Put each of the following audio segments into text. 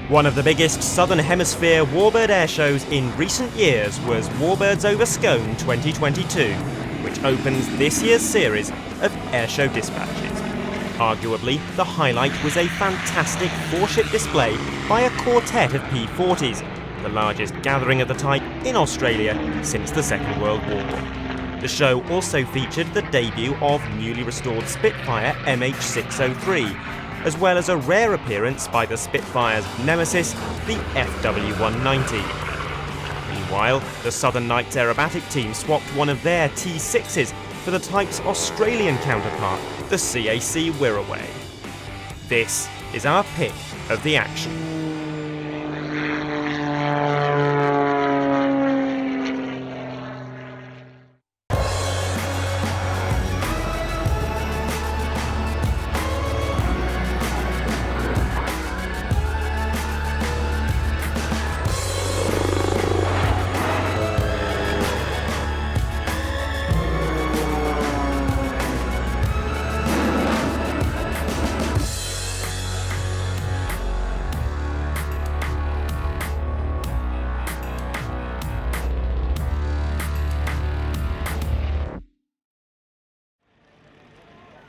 One of the biggest Southern Hemisphere warbird airshows in recent years was Warbirds Over Scone 2022, which opens this year's series of airshow dispatches. Arguably, the highlight was a fantastic four-ship display by a quartet of P-40s, the largest gathering of the type in Australia since the Second World War. The show also featured the debut of newly restored Spitfire MH603, as well as a rare appearance by the Spitfire's nemesis, the FW190. Meanwhile, the Southern Knights Aerobatic team swapped one of their T6s for the type's Australian counterpart, the CAC Wirraway. This is our pick of the action.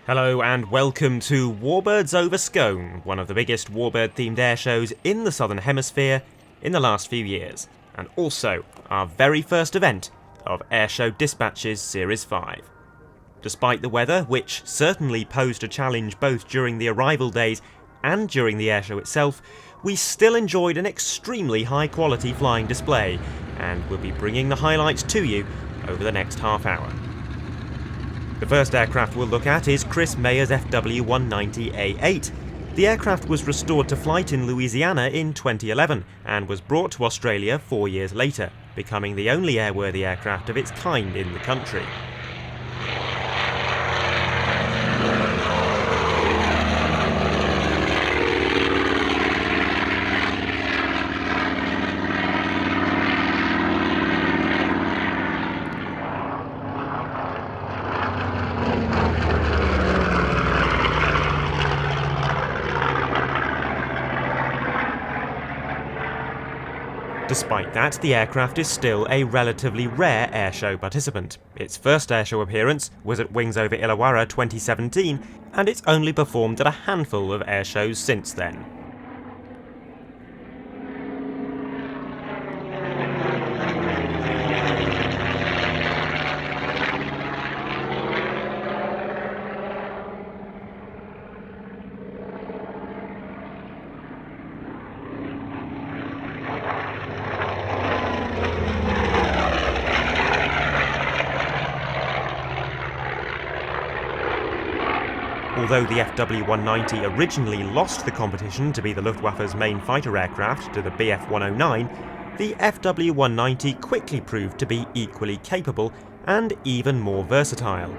Hello and welcome to Warbirds Over Scone, one of the biggest warbird-themed airshows in the Southern Hemisphere in the last few years, and also our very first event of Airshow Dispatches Series 5. Despite the weather, which certainly posed a challenge both during the arrival days and during the airshow itself, we still enjoyed an extremely high-quality flying display, and we'll be bringing the highlights to you over the next half hour. The first aircraft we'll look at is Chris Mayer's FW190A8. The aircraft was restored to flight in Louisiana in 2011 and was brought to Australia 4 years later, becoming the only airworthy aircraft of its kind in the country. Despite that, the aircraft is still a relatively rare airshow participant. Its first airshow appearance was at Wings Over Illawarra 2017, and it's only performed at a handful of airshows since then. Although the FW190 originally lost the competition to be the Luftwaffe's main fighter aircraft to the Bf109, the FW190 quickly proved to be equally capable and even more versatile.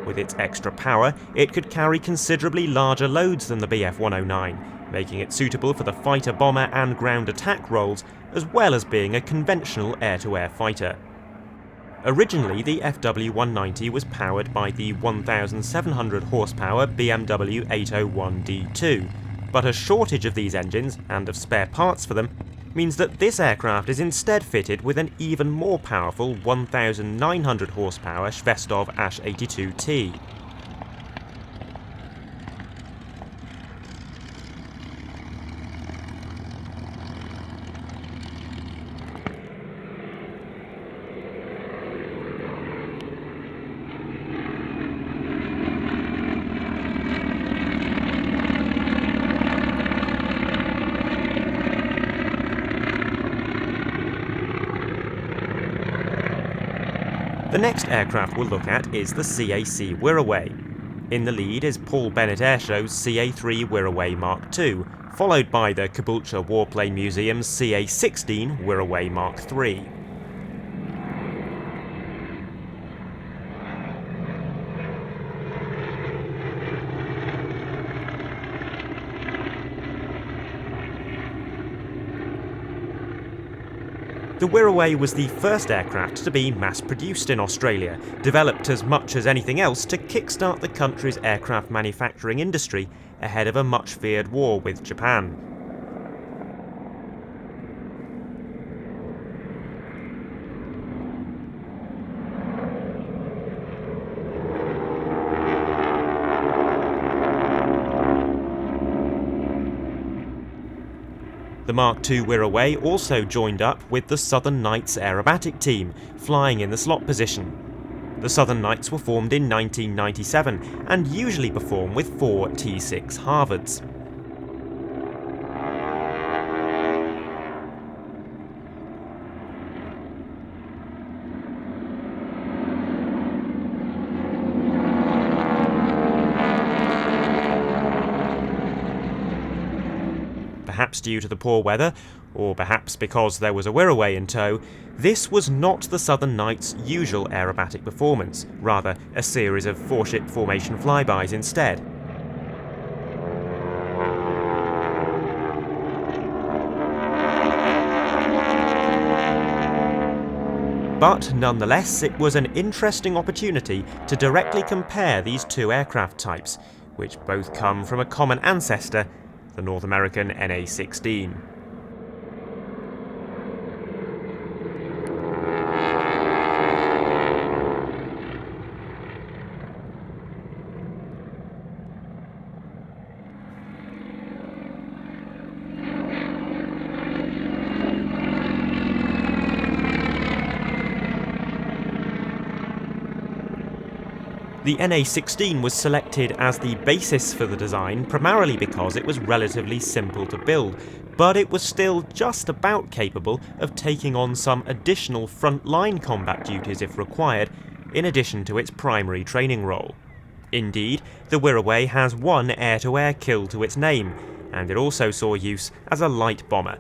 With its extra power, it could carry considerably larger loads than the Bf109, making it suitable for the fighter, bomber and ground attack roles, as well as being a conventional air-to-air fighter. Originally, the FW190 was powered by the 1,700 horsepower BMW 801D2, but a shortage of these engines, and of spare parts for them, means that this aircraft is instead fitted with an even more powerful 1,900 horsepower Shvestov Ash-82T. The next aircraft we'll look at is the CAC Wirraway. In the lead is Paul Bennett Airshow's CA3 Wirraway Mark II, followed by the Caboolture Warplane Museum's CA16 Wirraway Mark III. The Wirraway was the first aircraft to be mass-produced in Australia, developed as much as anything else to kickstart the country's aircraft manufacturing industry ahead of a much-feared war with Japan. The Mark II Wirraway also joined up with the Southern Knights Aerobatic team, flying in the slot position. The Southern Knights were formed in 1997 and usually perform with 4 T6 Harvards. Perhaps due to the poor weather, or perhaps because there was a Wirraway in tow, this was not the Southern Knights' usual aerobatic performance, rather a series of 4-ship formation flybys instead. But nonetheless, it was an interesting opportunity to directly compare these two aircraft types, which both come from a common ancestor, the North American NA-16. The NA-16 was selected as the basis for the design primarily because it was relatively simple to build, but it was still just about capable of taking on some additional front-line combat duties if required, in addition to its primary training role. Indeed, the Wirraway has one air-to-air kill to its name, and it also saw use as a light bomber.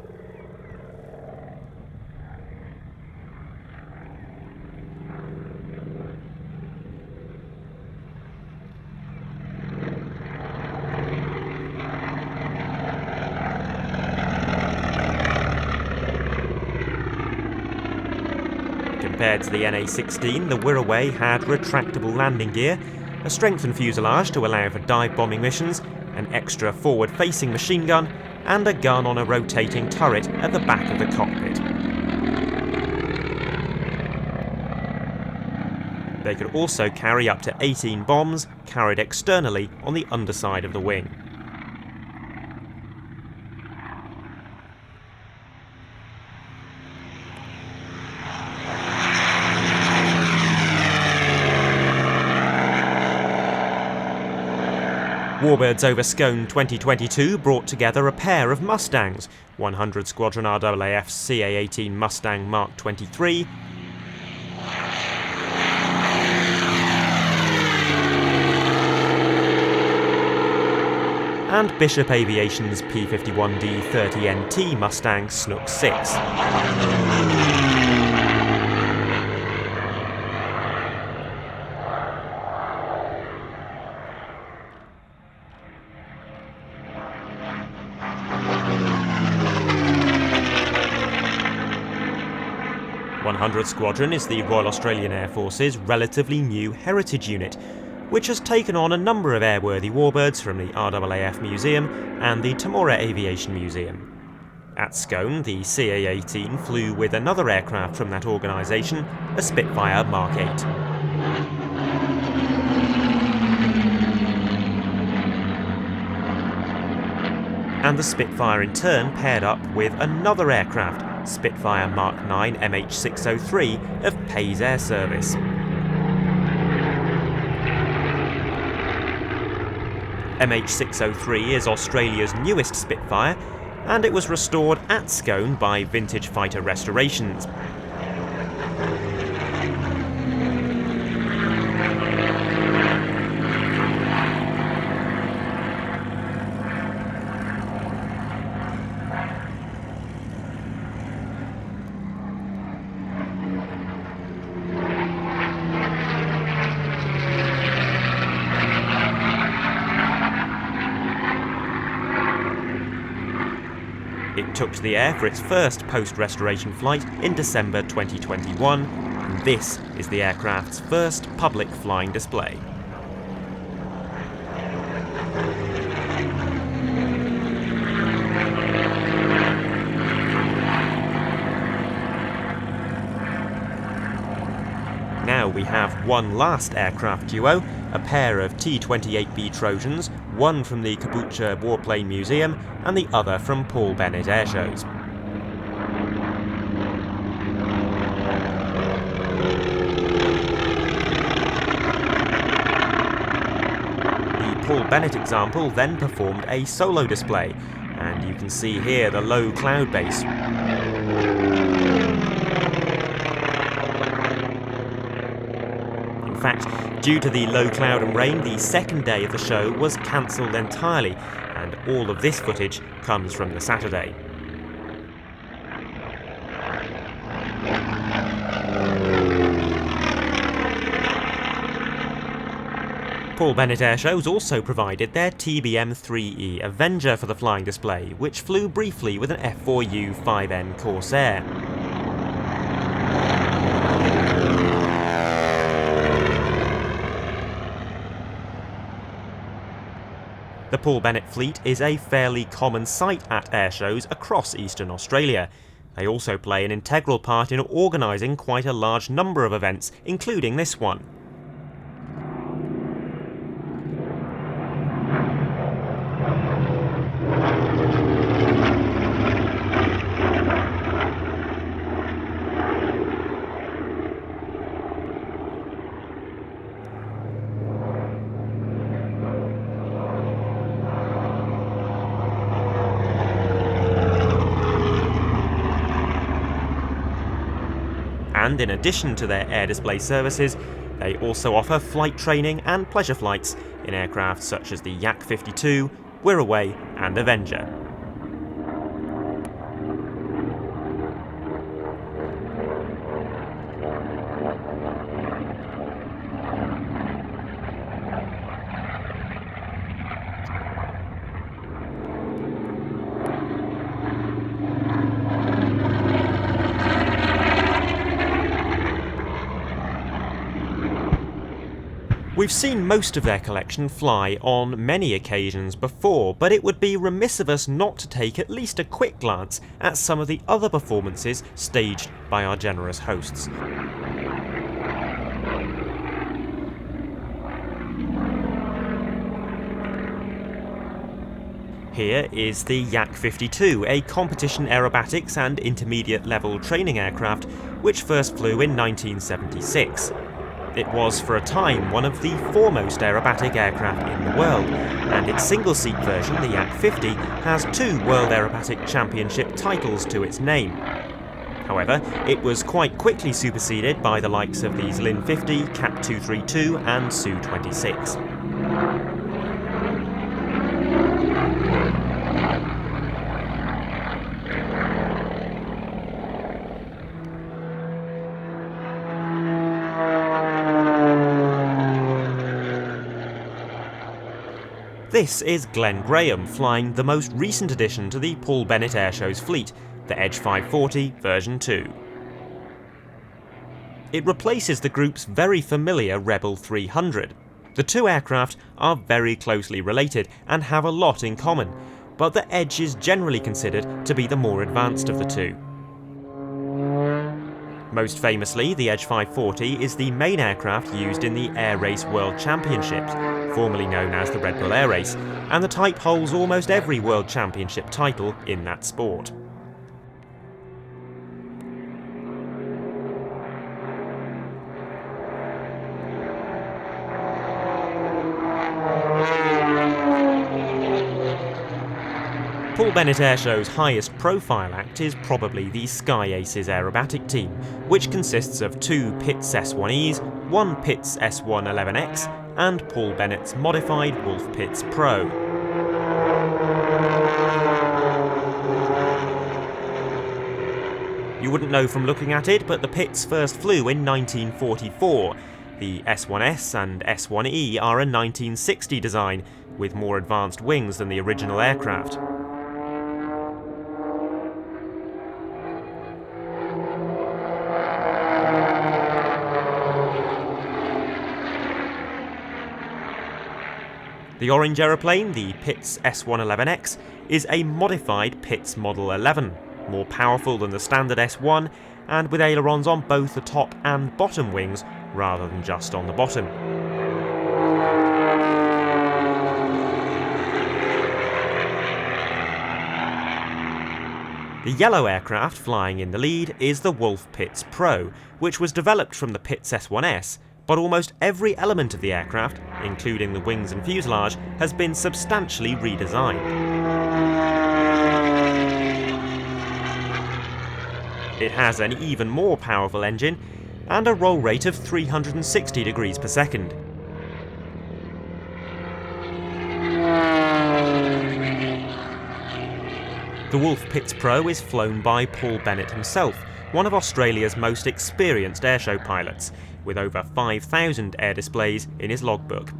Compared to the NA-16, the Wirraway had retractable landing gear, a strengthened fuselage to allow for dive bombing missions, an extra forward-facing machine gun, and a gun on a rotating turret at the back of the cockpit. They could also carry up to 18 bombs, carried externally on the underside of the wing. Warbirds Over Scone 2022 brought together a pair of Mustangs, 100 Squadron RAAF CA-18 Mustang Mark 23, and Bishop Aviation's P-51D 30NT Mustang Snook 6. 100 Squadron is the Royal Australian Air Force's relatively new heritage unit, which has taken on a number of airworthy warbirds from the RAAF Museum and the Temora Aviation Museum. At Scone, the CA-18 flew with another aircraft from that organisation, a Spitfire Mark 8. And the Spitfire in turn paired up with another aircraft, Spitfire Mark 9 MH603 of Pays Air Service. MH603 is Australia's newest Spitfire, and it was restored at Scone by Vintage Fighter Restorations. It took to the air for its first post-restoration flight in December 2021, and this is the aircraft's first public flying display. Now we have one last aircraft duo, a pair of T-28B Trojans, one from the Kabucha Warplane Museum and the other from Paul Bennett Airshows. The Paul Bennett example then performed a solo display, and you can see here the low cloud base. In fact, due to the low cloud and rain, the second day of the show was cancelled entirely, and all of this footage comes from the Saturday. Paul Bennett Airshows also provided their TBM-3E Avenger for the flying display, which flew briefly with an F4U-5N Corsair. The Paul Bennett fleet is a fairly common sight at airshows across eastern Australia. They also play an integral part in organising quite a large number of events, including this one. And in addition to their air display services, they also offer flight training and pleasure flights in aircraft such as the Yak-52, Wirraway and Avenger. We've seen most of their collection fly on many occasions before, but it would be remiss of us not to take at least a quick glance at some of the other performances staged by our generous hosts. Here is the Yak-52, a competition aerobatics and intermediate level training aircraft which first flew in 1976. It was for a time one of the foremost aerobatic aircraft in the world, and its single-seat version, the Yak-50, has 2 World Aerobatic Championship titles to its name. However, it was quite quickly superseded by the likes of these Lin 50, Cat 232 and Su-26. This is Glenn Graham flying the most recent addition to the Paul Bennett Airshows fleet, the Edge 540 version 2. It replaces the group's very familiar Rebel 300. The two aircraft are very closely related and have a lot in common, but the Edge is generally considered to be the more advanced of the two. Most famously, the Edge 540 is the main aircraft used in the Air Race World Championships, formerly known as the Red Bull Air Race, and the type holds almost every World Championship title in that sport. Paul Bennett Airshow's highest profile act is probably the Sky Aces aerobatic team, which consists of 2 Pitts S1Es, 1 Pitts S111X, and Paul Bennett's modified Wolf Pitts Pro. You wouldn't know from looking at it, but the Pitts first flew in 1944. The S1S and S1E are a 1960 design, with more advanced wings than the original aircraft. The orange aeroplane, the Pitts S111X, is a modified Pitts Model 11, more powerful than the standard S1 and with ailerons on both the top and bottom wings rather than just on the bottom. The yellow aircraft flying in the lead is the Wulf Pitts Pro, which was developed from the Pitts S1S, but almost every element of the aircraft, including the wings and fuselage, has been substantially redesigned. It has an even more powerful engine and a roll rate of 360 degrees per second. The Wulf Pitts Pro is flown by Paul Bennett himself, one of Australia's most experienced airshow pilots, with over 5,000 air displays in his logbook.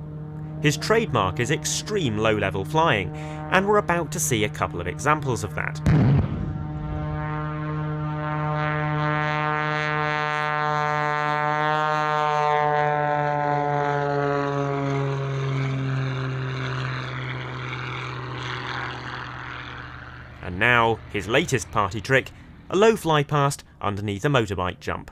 His trademark is extreme low-level flying, and we're about to see a couple of examples of that. And now, his latest party trick, a low fly past underneath a motorbike jump.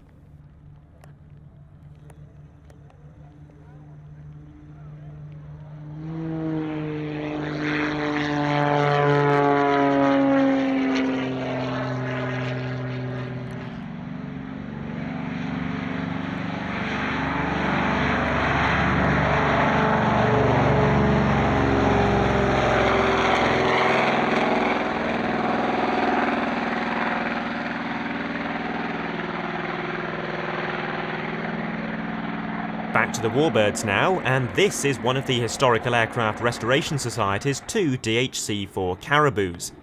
Back to the Warbirds now, and this is one of the Historical Aircraft Restoration Society's 2 DHC-4 Caribous.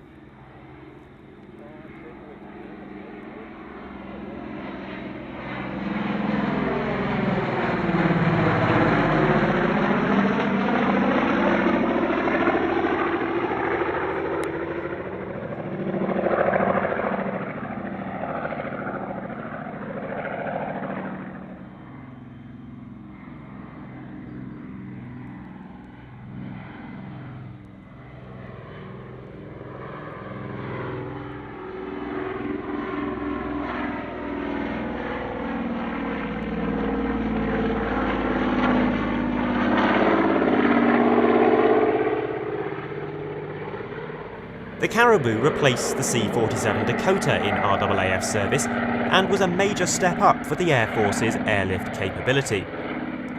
The Caribou replaced the C-47 Dakota in RAAF service and was a major step up for the Air Force's airlift capability.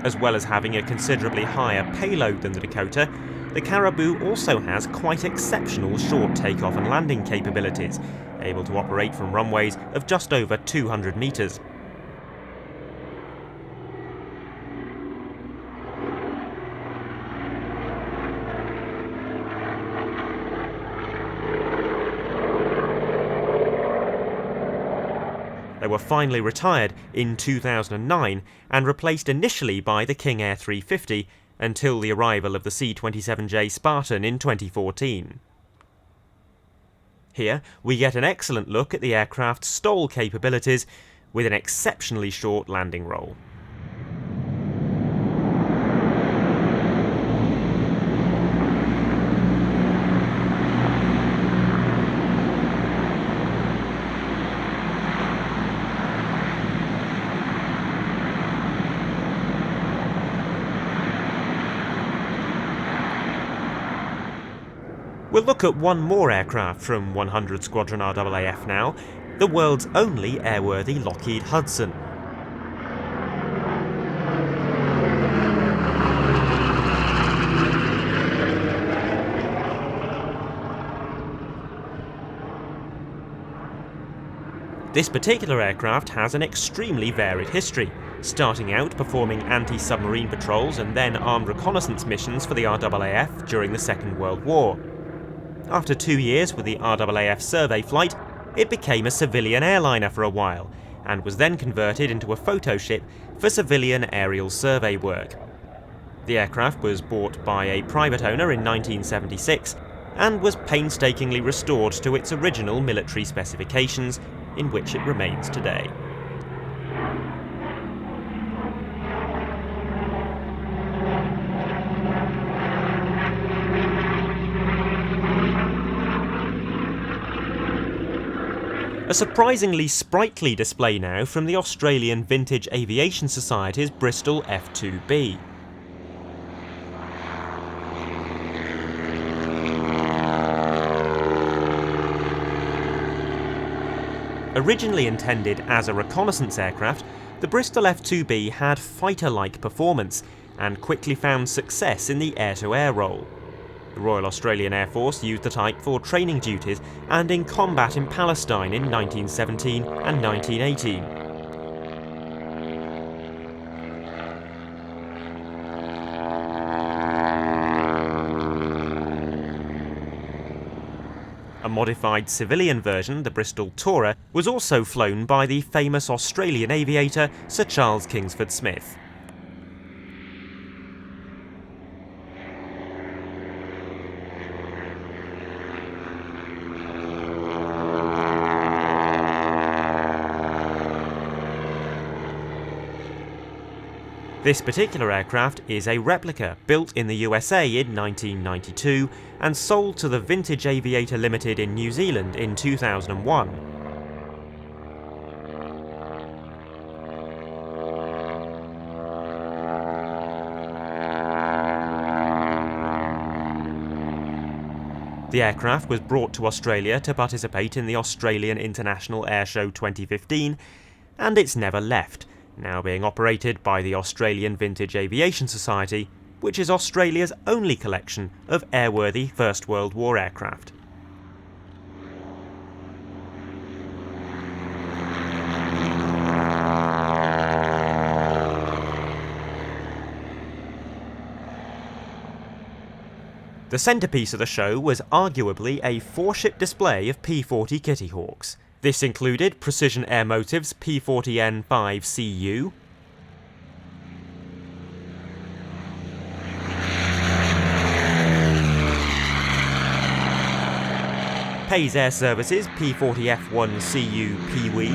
As well as having a considerably higher payload than the Dakota, the Caribou also has quite exceptional short takeoff and landing capabilities, able to operate from runways of just over 200 metres. They were finally retired in 2009 and replaced initially by the King Air 350 until the arrival of the C-27J Spartan in 2014. Here we get an excellent look at the aircraft's STOL capabilities with an exceptionally short landing roll. We'll look at one more aircraft from 100 Squadron RAAF now, the world's only airworthy Lockheed Hudson. This particular aircraft has an extremely varied history, starting out performing anti-submarine patrols and then armed reconnaissance missions for the RAAF during the Second World War. After 2 years with the RAAF survey flight, it became a civilian airliner for a while, and was then converted into a photo ship for civilian aerial survey work. The aircraft was bought by a private owner in 1976, and was painstakingly restored to its original military specifications, in which it remains today. A surprisingly sprightly display now from the Australian Vintage Aviation Society's Bristol F2B. Originally intended as a reconnaissance aircraft, the Bristol F2B had fighter-like performance and quickly found success in the air-to-air role. The Royal Australian Air Force used the type for training duties and in combat in Palestine in 1917 and 1918. A modified civilian version, the Bristol Tourer, was also flown by the famous Australian aviator Sir Charles Kingsford Smith. This particular aircraft is a replica built in the USA in 1992 and sold to the Vintage Aviator Limited in New Zealand in 2001. The aircraft was brought to Australia to participate in the Australian International Airshow 2015, and it's never left, now being operated by the Australian Vintage Aviation Society, which is Australia's only collection of airworthy First World War aircraft. The centrepiece of the show was arguably a 4-ship display of P-40 Kittyhawks. This included Precision Air Motive's P-40N5CU, Pays Air Services P-40F1CU Pee-wee,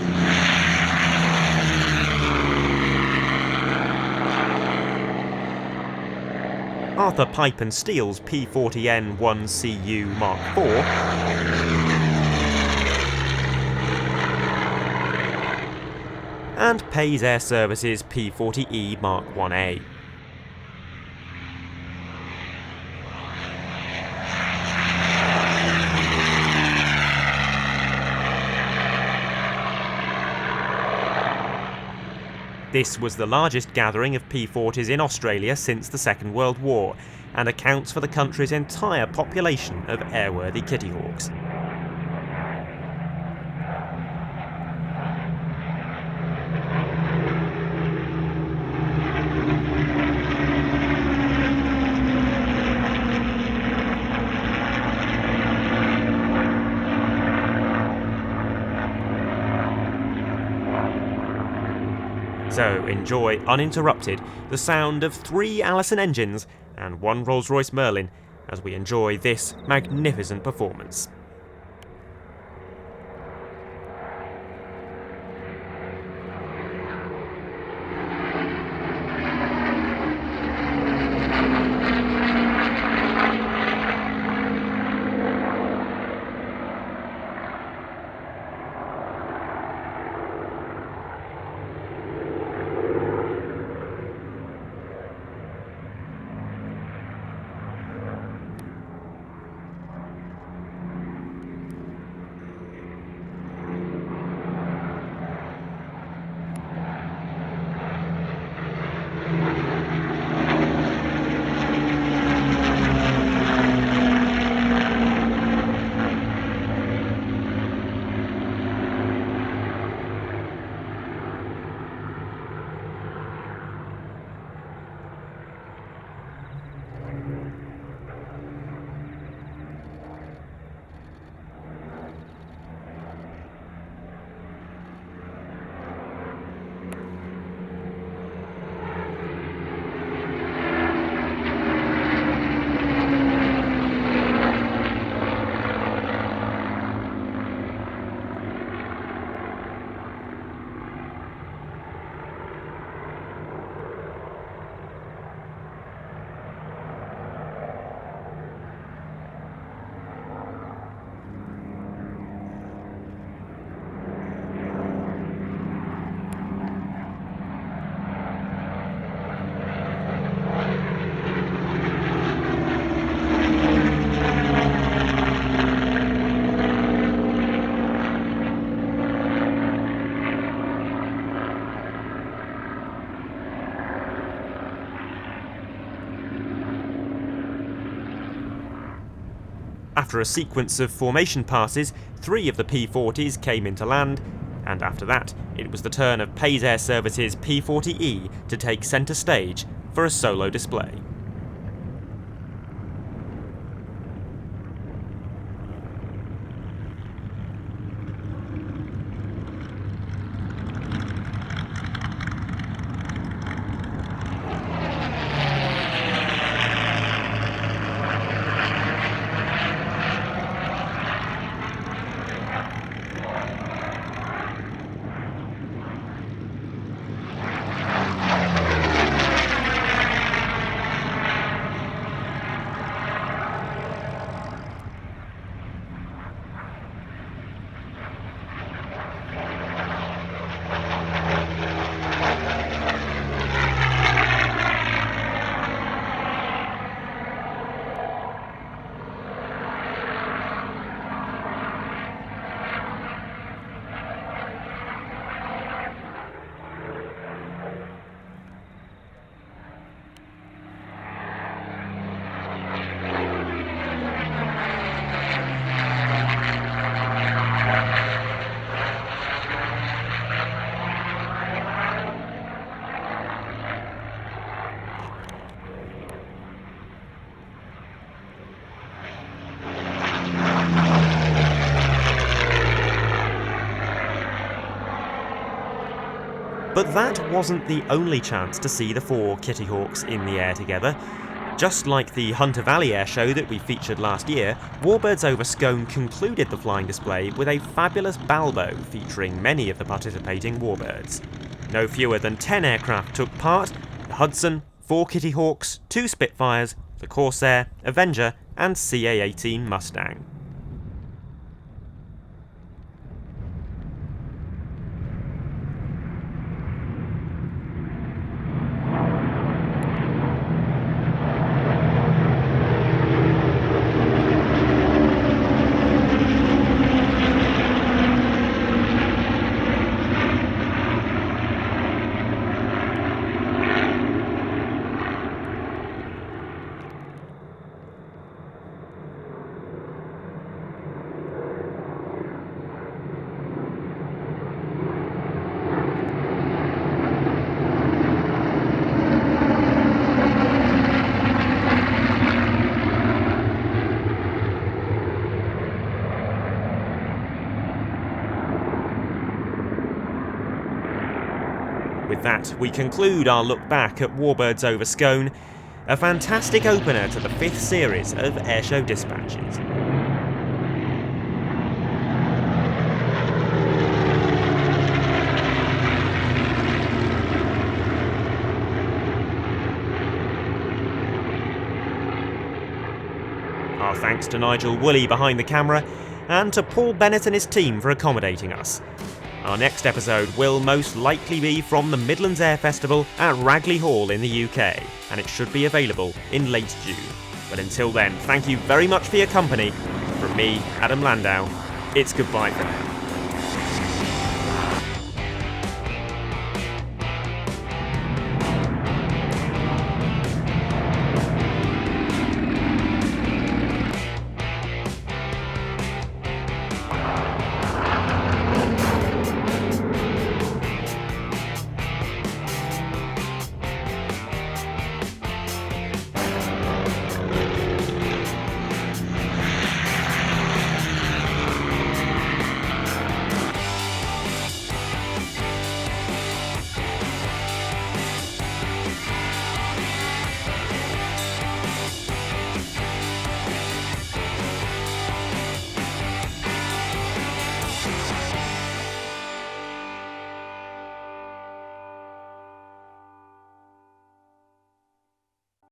Arthur Pipe and Steel's P-40N1CU Mark IV, and Pays Air Services P-40E Mark 1A. This was the largest gathering of P-40s in Australia since the Second World War, and accounts for the country's entire population of airworthy Kittyhawks. So enjoy uninterrupted the sound of 3 Allison engines and 1 Rolls-Royce Merlin as we enjoy this magnificent performance. After a sequence of formation passes, 3 of the P-40s came into land, and after that, it was the turn of Pays Air Service's P-40E to take centre stage for a solo display. But that wasn't the only chance to see the 4 Kittyhawks in the air together. Just like the Hunter Valley Airshow that we featured last year, Warbirds Over Scone concluded the flying display with a fabulous balbo featuring many of the participating warbirds. No fewer than 10 aircraft took part: the Hudson, 4 Kittyhawks, 2 Spitfires, the Corsair, Avenger and CA-18 Mustang. With that, we conclude our look back at Warbirds Over Scone, a fantastic opener to the 5th series of Airshow Dispatches. Our thanks to Nigel Woolley behind the camera, and to Paul Bennett and his team for accommodating us. Our next episode will most likely be from the Midlands Air Festival at Ragley Hall in the UK, and it should be available in late June. But until then, thank you very much for your company. From me, Adam Landau, it's goodbye for now.